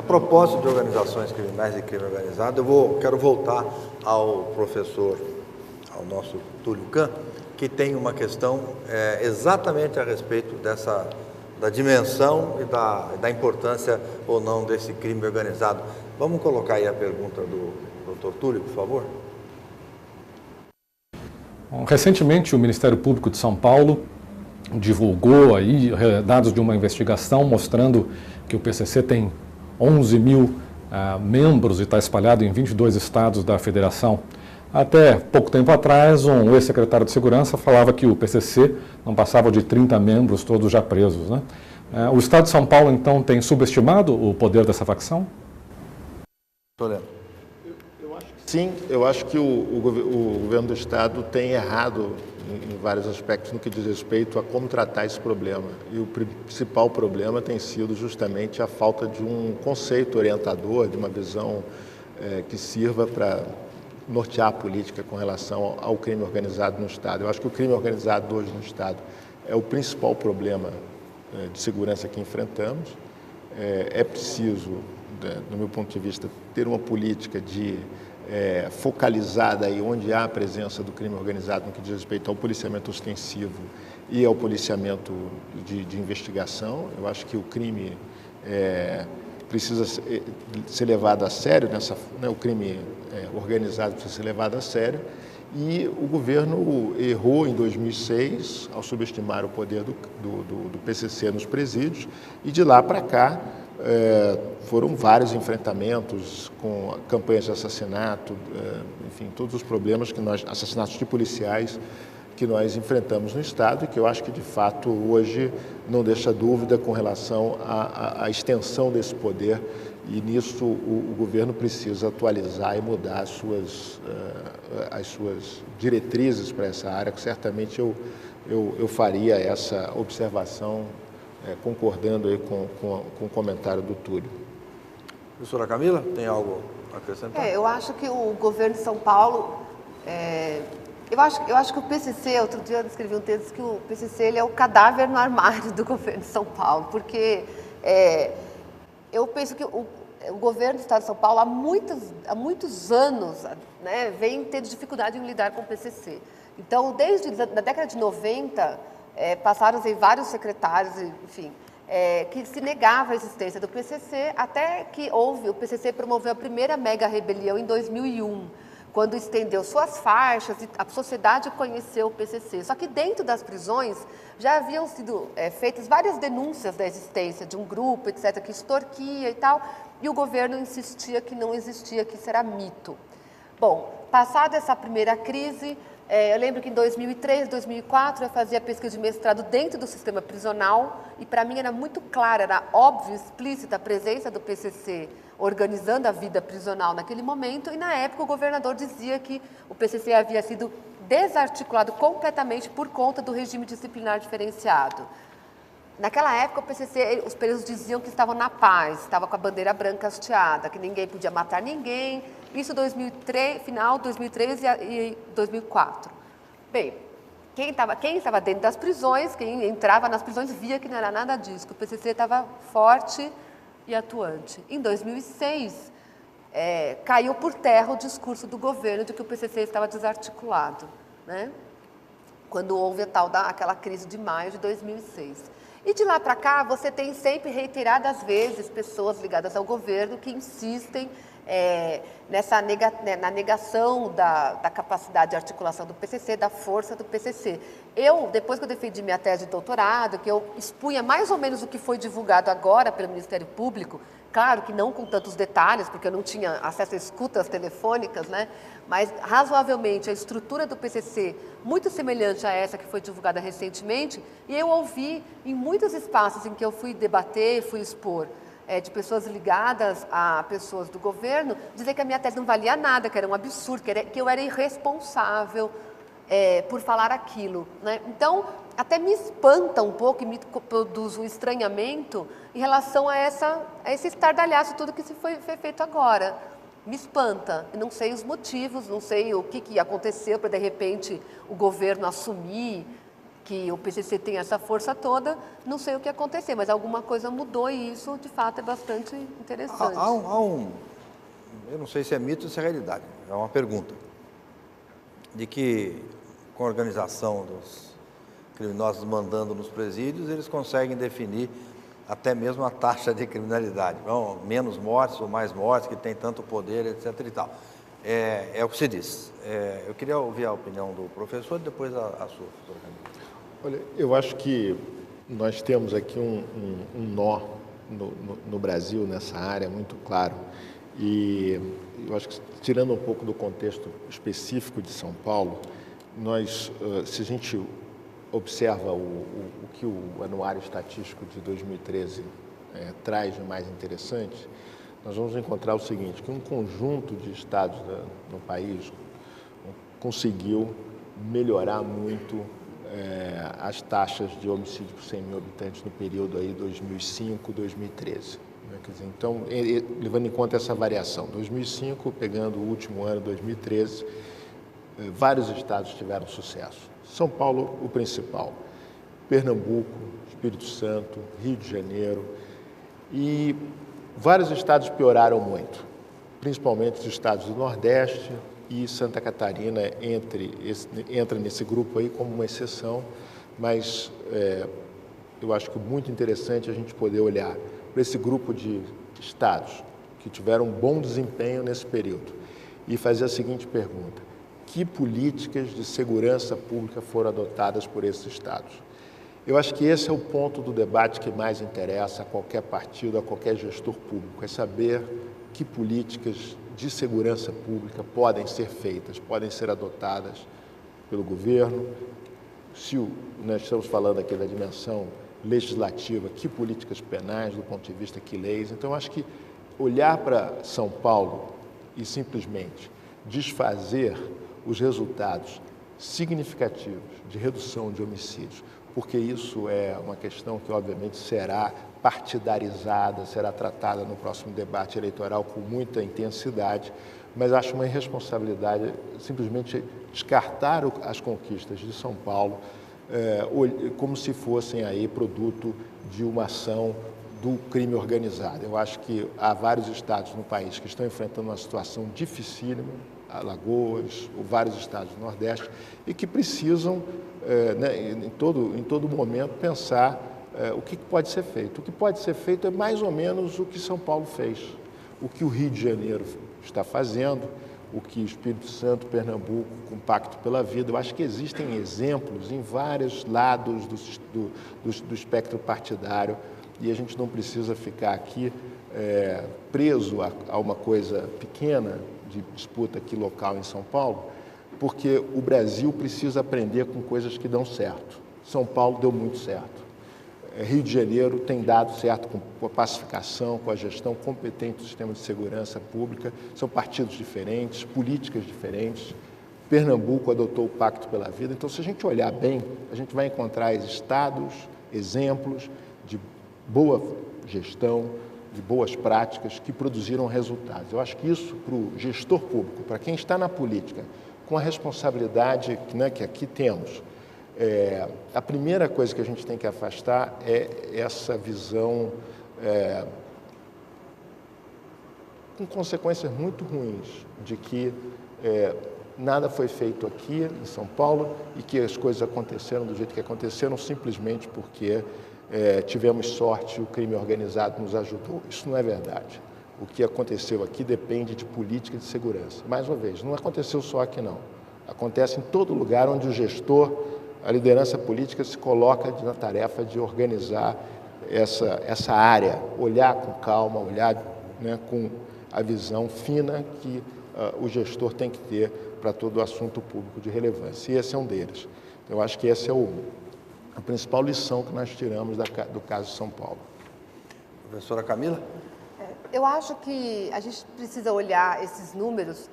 propósito de organizações criminais e crime organizado, quero voltar ao professor, ao nosso Túlio Kahn, que tem uma questão exatamente a respeito da dimensão e da importância ou não desse crime organizado. Vamos colocar aí a pergunta do Dr. Túlio, por favor? Recentemente, o Ministério Público de São Paulo divulgou aí dados de uma investigação mostrando que o PCC tem 11 mil membros e está espalhado em 22 estados da federação. Até pouco tempo atrás, um ex-secretário de Segurança falava que o PCC não passava de 30 membros, todos já presos, né? O Estado de São Paulo, então, tem subestimado o poder dessa facção? Sim, eu acho que o governo do Estado tem errado em vários aspectos no que diz respeito a como tratar esse problema. E o principal problema tem sido justamente a falta de um conceito orientador, de uma visão que sirva para nortear a política com relação ao crime organizado no Estado. Eu acho que o crime organizado hoje no Estado é o principal problema de segurança que enfrentamos. É preciso, do meu ponto de vista, ter uma política focalizada aí onde há a presença do crime organizado no que diz respeito ao policiamento ostensivo e ao policiamento de investigação. Eu acho que o crime precisa ser levado a sério, o crime organizado precisa ser levado a sério, e o governo errou em 2006 ao subestimar o poder do PCC nos presídios, e de lá para cá foram vários enfrentamentos com campanhas de assassinato, enfim, todos os problemas assassinatos de policiais que nós enfrentamos no Estado e que eu acho que, de fato, hoje não deixa dúvida com relação à extensão desse poder, e nisso o governo precisa atualizar e mudar as suas diretrizes para essa área, que certamente eu faria essa observação concordando aí com o comentário do Túlio. Professora Camila, tem algo a acrescentar? Eu acho que o governo de São Paulo, eu acho que o PCC, outro dia eu escrevi um texto que o PCC ele é o cadáver no armário do governo de São Paulo, porque eu penso que o governo do Estado de São Paulo há muitos anos, né, vem tendo dificuldade em lidar com o PCC. Então, desde a década de 90, passaram-se vários secretários, enfim, que se negava a existência do PCC, até que o PCC promoveu a primeira mega rebelião em 2001, quando estendeu suas faixas e a sociedade conheceu o PCC. Só que dentro das prisões já haviam sido feitas várias denúncias da existência de um grupo, etc., que extorquia e tal, e o governo insistia que não existia, que isso era mito. Bom, passada essa primeira crise, eu lembro que em 2003, 2004, eu fazia pesquisa de mestrado dentro do sistema prisional e para mim era muito clara, era óbvio, explícita a presença do PCC organizando a vida prisional naquele momento, e na época o governador dizia que o PCC havia sido desarticulado completamente por conta do regime disciplinar diferenciado. Naquela época, o PCC, os presos diziam que estavam na paz, estava com a bandeira branca hasteada, que ninguém podia matar ninguém. Isso 2003, final de 2013 e 2004. Bem, quem estava dentro das prisões, quem entrava nas prisões, via que não era nada disso, que o PCC estava forte e atuante. Em 2006, caiu por terra o discurso do governo de que o PCC estava desarticulado, né? Quando houve aquela crise de maio de 2006. E de lá para cá, você tem sempre, reiteradas vezes, pessoas ligadas ao governo que insistem na negação da capacidade de articulação do PCC, da força do PCC. Depois que eu defendi minha tese de doutorado, que eu expunha mais ou menos o que foi divulgado agora pelo Ministério Público, claro que não com tantos detalhes, porque eu não tinha acesso a escutas telefônicas, né? Mas razoavelmente a estrutura do PCC muito semelhante a essa que foi divulgada recentemente, e eu ouvi em muitos espaços em que eu fui debater, fui expor, de pessoas ligadas a pessoas do governo, dizer que a minha tese não valia nada, que era um absurdo, que eu era irresponsável por falar aquilo, né? Então, até me espanta um pouco e me produz um estranhamento em relação a esse estardalhaço tudo que foi feito agora. Me espanta. Eu não sei os motivos, não sei o que aconteceu para, de repente, o governo assumir que o PCC tem essa força toda, não sei o que acontecer, mas alguma coisa mudou e isso, de fato, é bastante interessante. Eu não sei se é mito ou se é realidade, é uma pergunta, de que com a organização dos criminosos mandando nos presídios, eles conseguem definir até mesmo a taxa de criminalidade, não, menos mortes ou mais mortes, que tem tanto poder, etc. e tal. É o que se diz. Eu queria ouvir a opinião do professor e depois a sua, professora Camila. Olha, eu acho que nós temos aqui um nó no Brasil, nessa área, muito claro. E eu acho que, tirando um pouco do contexto específico de São Paulo, se a gente observa o que o Anuário Estatístico de 2013 traz de mais interessante, nós vamos encontrar o seguinte, que um conjunto de estados no país conseguiu melhorar muito as taxas de homicídio por 100 mil habitantes no período aí 2005-2013. Né? Quer dizer, então, levando em conta essa variação, 2005, pegando o último ano, 2013, vários estados tiveram sucesso. São Paulo, o principal, Pernambuco, Espírito Santo, Rio de Janeiro, e vários estados pioraram muito, principalmente os estados do Nordeste, e Santa Catarina entra nesse grupo aí como uma exceção, mas eu acho que é muito interessante a gente poder olhar para esse grupo de estados que tiveram um bom desempenho nesse período e fazer a seguinte pergunta: que políticas de segurança pública foram adotadas por esses estados? Eu acho que esse é o ponto do debate que mais interessa a qualquer partido, a qualquer gestor público, é saber que políticas de segurança pública podem ser feitas, podem ser adotadas pelo governo. Se nós estamos falando aqui da dimensão legislativa, que políticas penais, do ponto de vista que leis. Então, eu acho que olhar para São Paulo e simplesmente desfazer os resultados significativos de redução de homicídios, porque isso é uma questão que, obviamente, será partidarizada, será tratada no próximo debate eleitoral com muita intensidade, mas acho uma irresponsabilidade simplesmente descartar as conquistas de São Paulo como se fossem aí produto de uma ação do crime organizado. Eu acho que há vários estados no país que estão enfrentando uma situação dificílima, Alagoas, ou vários estados do Nordeste, e que precisam, em todo momento, pensar o que pode ser feito. O que pode ser feito é mais ou menos o que São Paulo fez, o que o Rio de Janeiro está fazendo, o que Espírito Santo, Pernambuco, com o Pacto pela Vida. Eu acho que existem exemplos em vários lados do espectro partidário e a gente não precisa ficar aqui preso a uma coisa pequena de disputa aqui local em São Paulo, porque o Brasil precisa aprender com coisas que dão certo. São Paulo deu muito certo. Rio de Janeiro tem dado certo com a pacificação, com a gestão competente do sistema de segurança pública. São partidos diferentes, políticas diferentes. Pernambuco adotou o Pacto pela Vida. Então, se a gente olhar bem, a gente vai encontrar estados, exemplos de boa gestão, de boas práticas que produziram resultados. Eu acho que isso, para o gestor público, para quem está na política, com a responsabilidade que aqui temos, a primeira coisa que a gente tem que afastar é essa visão com consequências muito ruins de que nada foi feito aqui em São Paulo e que as coisas aconteceram do jeito que aconteceram simplesmente porque tivemos sorte e o crime organizado nos ajudou. Isso não é verdade. O que aconteceu aqui depende de política de segurança. Mais uma vez, não aconteceu só aqui não. Acontece em todo lugar onde o gestor, a liderança política se coloca na tarefa de organizar essa área, olhar com calma, olhar com a visão fina que o gestor tem que ter para todo o assunto público de relevância. E esse é um deles. Eu acho que essa é a principal lição que nós tiramos do caso de São Paulo. Professora Camila? Eu acho que a gente precisa olhar esses números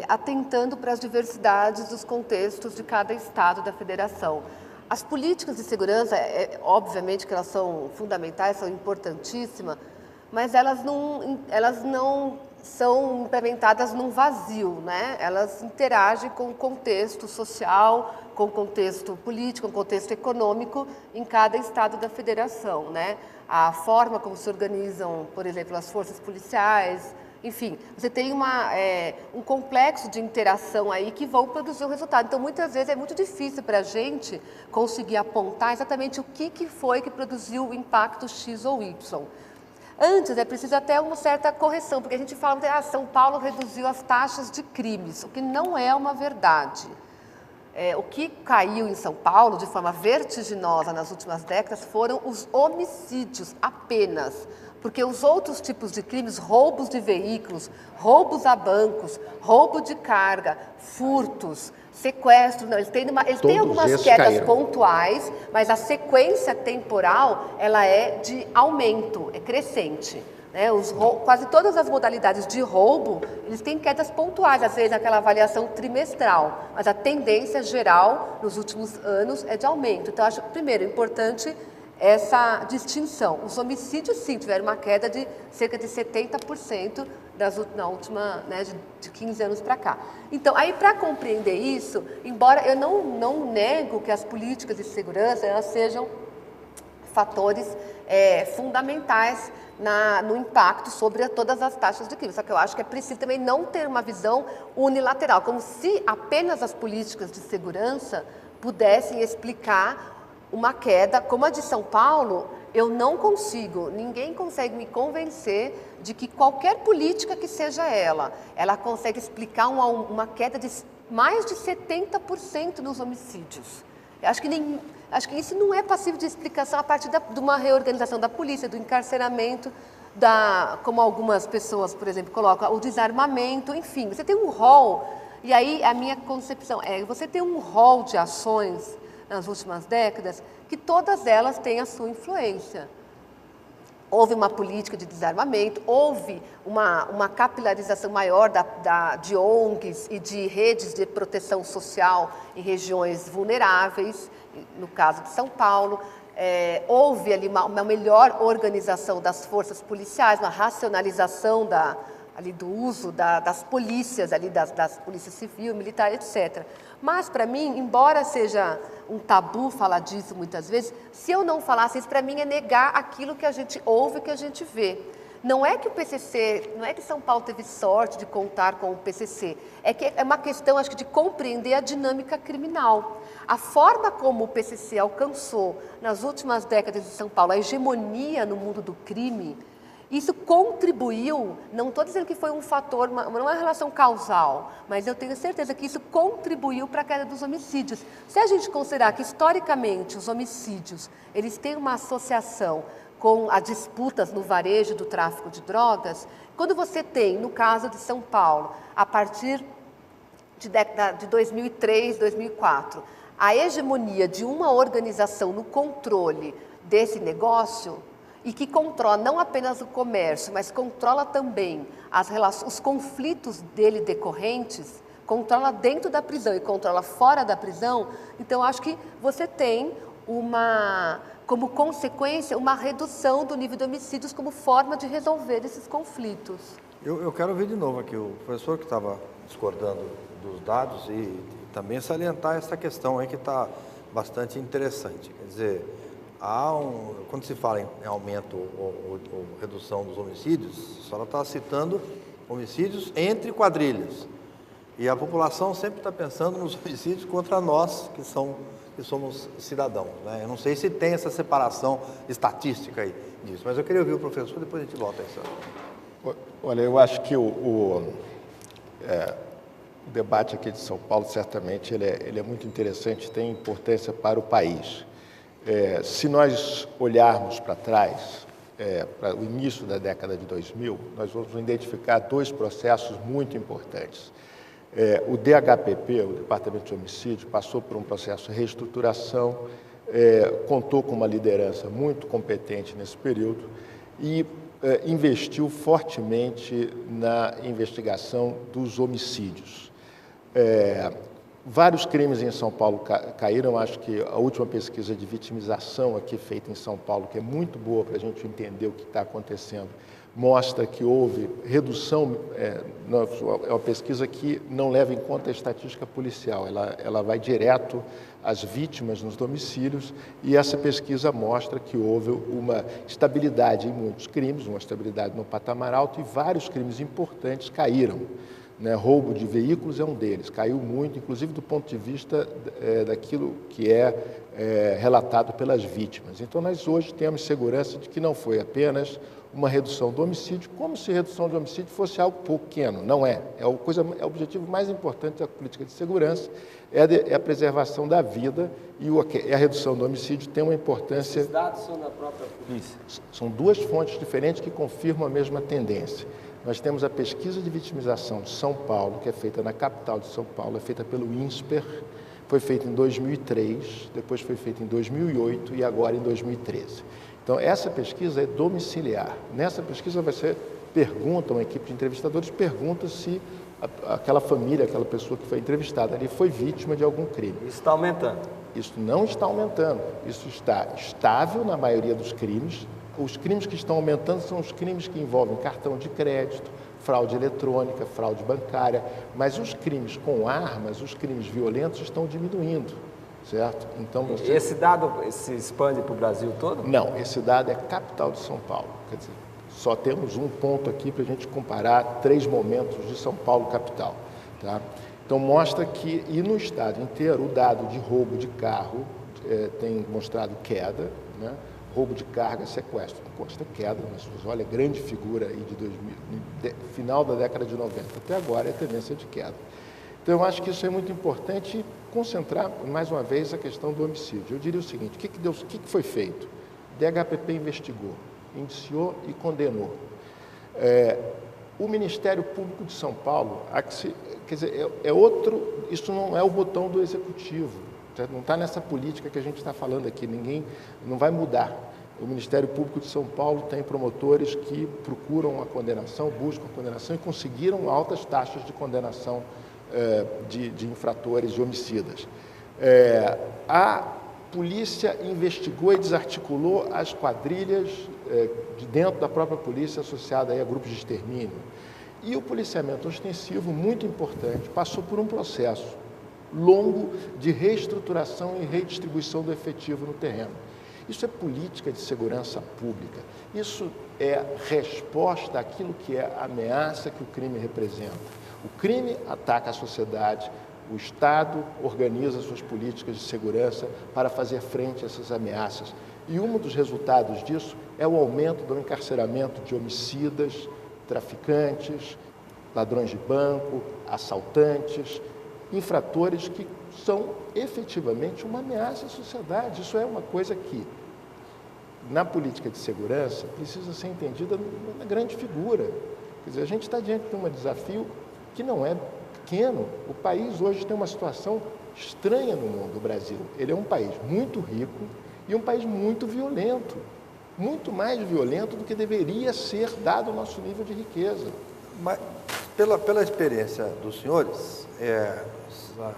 atentando para as diversidades dos contextos de cada estado da federação. As políticas de segurança, obviamente que elas são fundamentais, são importantíssimas, mas elas não são implementadas num vazio, né? Elas interagem com o contexto social, com o contexto político, com o contexto econômico em cada estado da federação, né? A forma como se organizam, por exemplo, as forças policiais, enfim, você tem um complexo de interação aí que vão produzir o resultado. Então, muitas vezes é muito difícil para a gente conseguir apontar exatamente o que foi que produziu o impacto X ou Y. Antes, é preciso até uma certa correção, porque a gente fala que São Paulo reduziu as taxas de crimes, o que não é uma verdade. O que caiu em São Paulo de forma vertiginosa nas últimas décadas foram os homicídios apenas, porque os outros tipos de crimes, roubos de veículos, roubos a bancos, roubo de carga, furtos, sequestros, não, eles têm algumas quedas pontuais, mas a sequência temporal ela é de aumento, é crescente. Né? Quase todas as modalidades de roubo, eles têm quedas pontuais, às vezes aquela avaliação trimestral, mas a tendência geral nos últimos anos é de aumento. Então, acho, primeiro, importante essa distinção. Os homicídios, sim, tiveram uma queda de cerca de 70% na última, né, de 15 anos para cá. Então, aí para compreender isso, embora eu não nego que as políticas de segurança elas sejam fatores fundamentais no impacto sobre todas as taxas de crime. Só que eu acho que é preciso também não ter uma visão unilateral, como se apenas as políticas de segurança pudessem explicar uma queda como a de São Paulo. Eu não consigo, ninguém consegue me convencer de que qualquer política que seja ela consegue explicar uma queda de mais de 70% nos homicídios. Eu acho que isso não é passível de explicação a partir de uma reorganização da polícia, do encarceramento, como algumas pessoas, por exemplo, colocam, o desarmamento, enfim. Você tem um rol, e aí a minha concepção você tem um rol de ações nas últimas décadas, que todas elas têm a sua influência. Houve uma política de desarmamento, houve uma capilarização maior de ONGs e de redes de proteção social em regiões vulneráveis, no caso de São Paulo. Houve ali uma melhor organização das forças policiais, uma racionalização do uso das polícias, das polícias civil, militar, etc. Mas, para mim, embora seja um tabu falar disso muitas vezes, se eu não falasse isso, para mim é negar aquilo que a gente ouve, que a gente vê. Não é que o PCC, não é que São Paulo teve sorte de contar com o PCC, é uma questão, acho que, de compreender a dinâmica criminal. A forma como o PCC alcançou, nas últimas décadas de São Paulo, a hegemonia no mundo do crime, isso contribuiu, não estou dizendo que foi um fator, não é uma relação causal, mas eu tenho certeza que isso contribuiu para a queda dos homicídios. Se a gente considerar que, historicamente, os homicídios, eles têm uma associação com as disputas no varejo do tráfico de drogas, quando você tem, no caso de São Paulo, a partir de 2003, 2004, a hegemonia de uma organização no controle desse negócio, e que controla não apenas o comércio, mas controla também os conflitos dele decorrentes, controla dentro da prisão e controla fora da prisão. Então, acho que você tem como consequência, uma redução do nível de homicídios como forma de resolver esses conflitos. Eu quero ouvir de novo aqui o professor que estava discordando dos dados e também salientar essa questão aí que está bastante interessante. Quer dizer, quando se fala em aumento ou redução dos homicídios, a senhora está citando homicídios entre quadrilhas. E a população sempre está pensando nos homicídios contra nós, que somos cidadãos. Né? Eu não sei se tem essa separação estatística aí disso, mas eu queria ouvir o professor, depois a gente volta a isso. Olha, eu acho que o debate aqui de São Paulo, certamente, ele é muito interessante, tem importância para o país. Se nós olharmos para trás, para o início da década de 2000, nós vamos identificar dois processos muito importantes. O DHPP, o Departamento de Homicídio, passou por um processo de reestruturação, contou com uma liderança muito competente nesse período e investiu fortemente na investigação dos homicídios. Vários crimes em São Paulo caíram. Acho que a última pesquisa de vitimização aqui feita em São Paulo, que é muito boa para a gente entender o que está acontecendo, mostra que houve redução. É uma pesquisa que não leva em conta a estatística policial, ela vai direto às vítimas nos domicílios, e essa pesquisa mostra que houve uma estabilidade em muitos crimes, uma estabilidade no patamar alto, e vários crimes importantes caíram. Roubo de veículos é um deles, caiu muito, inclusive do ponto de vista daquilo que é relatado pelas vítimas. Então, nós hoje temos segurança de que não foi apenas uma redução do homicídio, como se redução do homicídio fosse algo pequeno. Não é. É o objetivo mais importante da política de segurança, é a preservação da vida, e a redução do homicídio tem uma importância... Esses dados são da própria polícia? São duas fontes diferentes que confirmam a mesma tendência. Nós temos a pesquisa de vitimização de São Paulo, que é feita na capital de São Paulo, é feita pelo INSPER, foi feita em 2003, depois foi feita em 2008 e agora em 2013. Então, essa pesquisa é domiciliar. Nessa pesquisa uma equipe de entrevistadores pergunta se aquela família, aquela pessoa que foi entrevistada ali foi vítima de algum crime. Isso está aumentando? Isso não está aumentando, isso está estável na maioria dos crimes. Os crimes que estão aumentando são os crimes que envolvem cartão de crédito, fraude eletrônica, fraude bancária, mas os crimes com armas, os crimes violentos estão diminuindo, certo? Então, esse dado se expande para o Brasil todo? Não, esse dado é capital de São Paulo. Quer dizer, só temos um ponto aqui para a gente comparar 3 momentos de São Paulo capital. Tá? Então, mostra que, e no estado inteiro, o dado de roubo de carro tem mostrado queda, né? Roubo de carga, sequestro, consta queda, mas olha, grande figura aí final da década de 90, até agora é tendência de queda. Então, eu acho que isso é muito importante, concentrar, mais uma vez, a questão do homicídio. Eu diria o seguinte, o que foi feito? O DHPP investigou, indiciou e condenou. O Ministério Público de São Paulo, quer dizer, isso não é o botão do Executivo. Não está nessa política que a gente está falando aqui, ninguém não vai mudar. O Ministério Público de São Paulo tem promotores que procuram a condenação, buscam a condenação e conseguiram altas taxas de condenação de infratores, de homicidas. A polícia investigou e desarticulou as quadrilhas de dentro da própria polícia associada aí a grupos de extermínio. E o policiamento ostensivo, muito importante, passou por um processo longo de reestruturação e redistribuição do efetivo no terreno. Isso é política de segurança pública. Isso é resposta àquilo que é a ameaça que o crime representa. O crime ataca a sociedade, o Estado organiza suas políticas de segurança para fazer frente a essas ameaças. E um dos resultados disso é o aumento do encarceramento de homicidas, traficantes, ladrões de banco, assaltantes, infratores que são efetivamente uma ameaça à sociedade. Isso é uma coisa que, na política de segurança, precisa ser entendida na grande figura. Quer dizer, a gente está diante de um desafio que não é pequeno. O país hoje tem uma situação estranha no mundo, o Brasil. Ele é um país muito rico e um país muito violento. Muito mais violento do que deveria ser dado o nosso nível de riqueza. Mas, pela experiência dos senhores, nós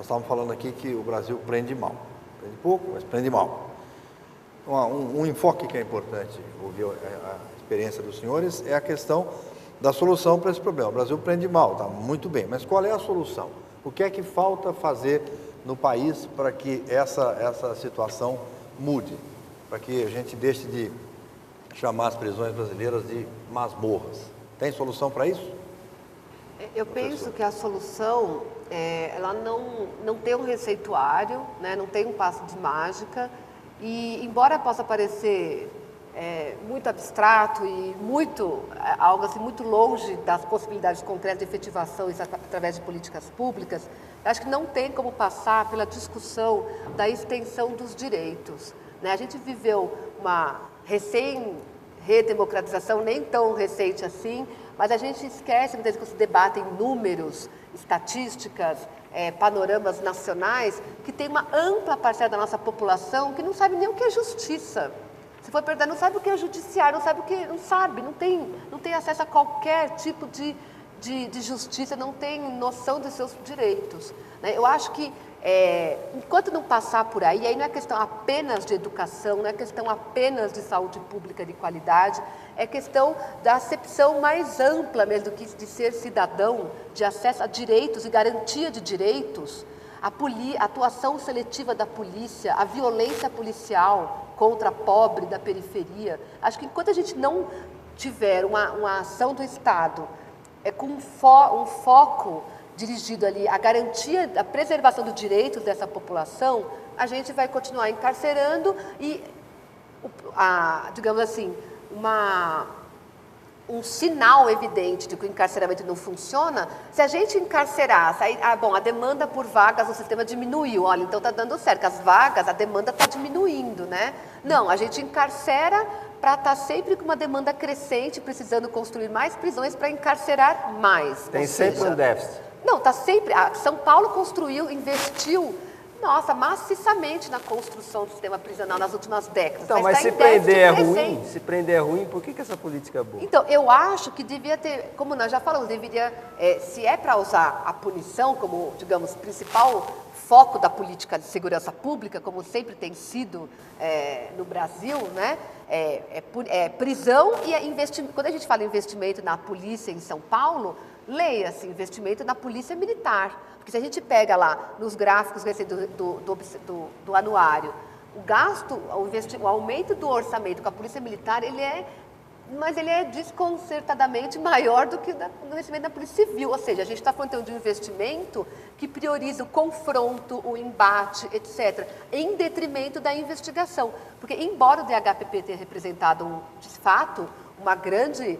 estávamos falando aqui que o Brasil prende mal. Prende pouco, mas prende mal. Um enfoque que é importante, ouvir a experiência dos senhores, é a questão da solução para esse problema. O Brasil prende mal, está muito bem, mas qual é a solução? O que é que falta fazer no país para que essa situação mude? Para que a gente deixe de chamar as prisões brasileiras de masmorras. Tem solução para isso? Eu penso que a solução, ela não tem um receituário, né? Não tem um passo de mágica, e embora possa parecer muito abstrato e algo assim, muito longe das possibilidades concretas de efetivação através de políticas públicas, acho que não tem como passar pela discussão da extensão dos direitos, né? A gente viveu uma redemocratização, nem tão recente assim, mas a gente esquece, muitas vezes, quando se debatem números, estatísticas, panoramas nacionais, que tem uma ampla parcela da nossa população que não sabe nem o que é justiça. Se for perguntar, não sabe o que é judiciário, não tem acesso a qualquer tipo de de justiça, não têm noção dos seus direitos, né? Eu acho que, enquanto não passar por aí não é questão apenas de educação, não é questão apenas de saúde pública de qualidade, é questão da acepção mais ampla mesmo de ser cidadão, de acesso a direitos e garantia de direitos, a atuação seletiva da polícia, a violência policial contra a pobre da periferia. Acho que enquanto a gente não tiver uma ação do Estado com um foco dirigido ali à garantia, à preservação dos direitos dessa população, a gente vai continuar encarcerando e, digamos assim, um sinal evidente de que o encarceramento não funciona, se a gente encarcerar, a demanda por vagas no sistema diminuiu, olha, então está dando certo, as vagas, a demanda está diminuindo, né? Não, a gente encarcera para estar sempre com uma demanda crescente, precisando construir mais prisões para encarcerar mais. Tem sempre um déficit. Não, está sempre. São Paulo investiu, maciçamente na construção do sistema prisional nas últimas décadas. Então, mas se prender é ruim, por que essa política é boa? Então, eu acho que devia ter, como nós já falamos, se é para usar a punição como, digamos, principal foco da política de segurança pública, como sempre tem sido no Brasil, né? Prisão e investimento. Quando a gente fala investimento na polícia em São Paulo, leia-se investimento na polícia militar. Porque se a gente pega lá nos gráficos do anuário, o gasto, o aumento do orçamento com a polícia militar, ele é desconcertadamente maior do que o investimento na polícia civil. Ou seja, a gente está falando de um investimento que prioriza o confronto, o embate, etc., em detrimento da investigação. Porque, embora o DHPP tenha representado, de fato, uma grande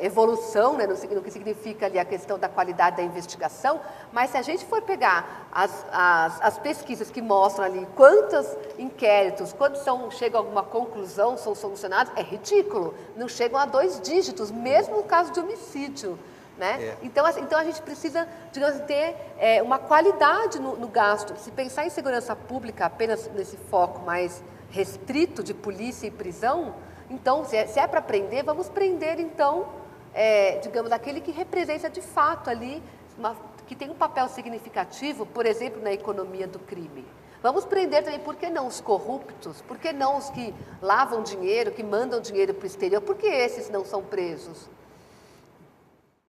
evolução, né, no que significa ali a questão da qualidade da investigação, mas se a gente for pegar as pesquisas que mostram ali quantos inquéritos, quando chegam a alguma conclusão, são solucionados, é ridículo, não chegam a 2 dígitos, mesmo no caso de homicídio. Né? Então a gente precisa, digamos, ter uma qualidade no gasto. Se pensar em segurança pública apenas nesse foco mais restrito de polícia e prisão, então, se é para prender, vamos prender, então, digamos, aquele que representa de fato ali, que tem um papel significativo, por exemplo, na economia do crime. Vamos prender também, por que não os corruptos? Por que não os que lavam dinheiro, que mandam dinheiro para o exterior? Por que esses não são presos?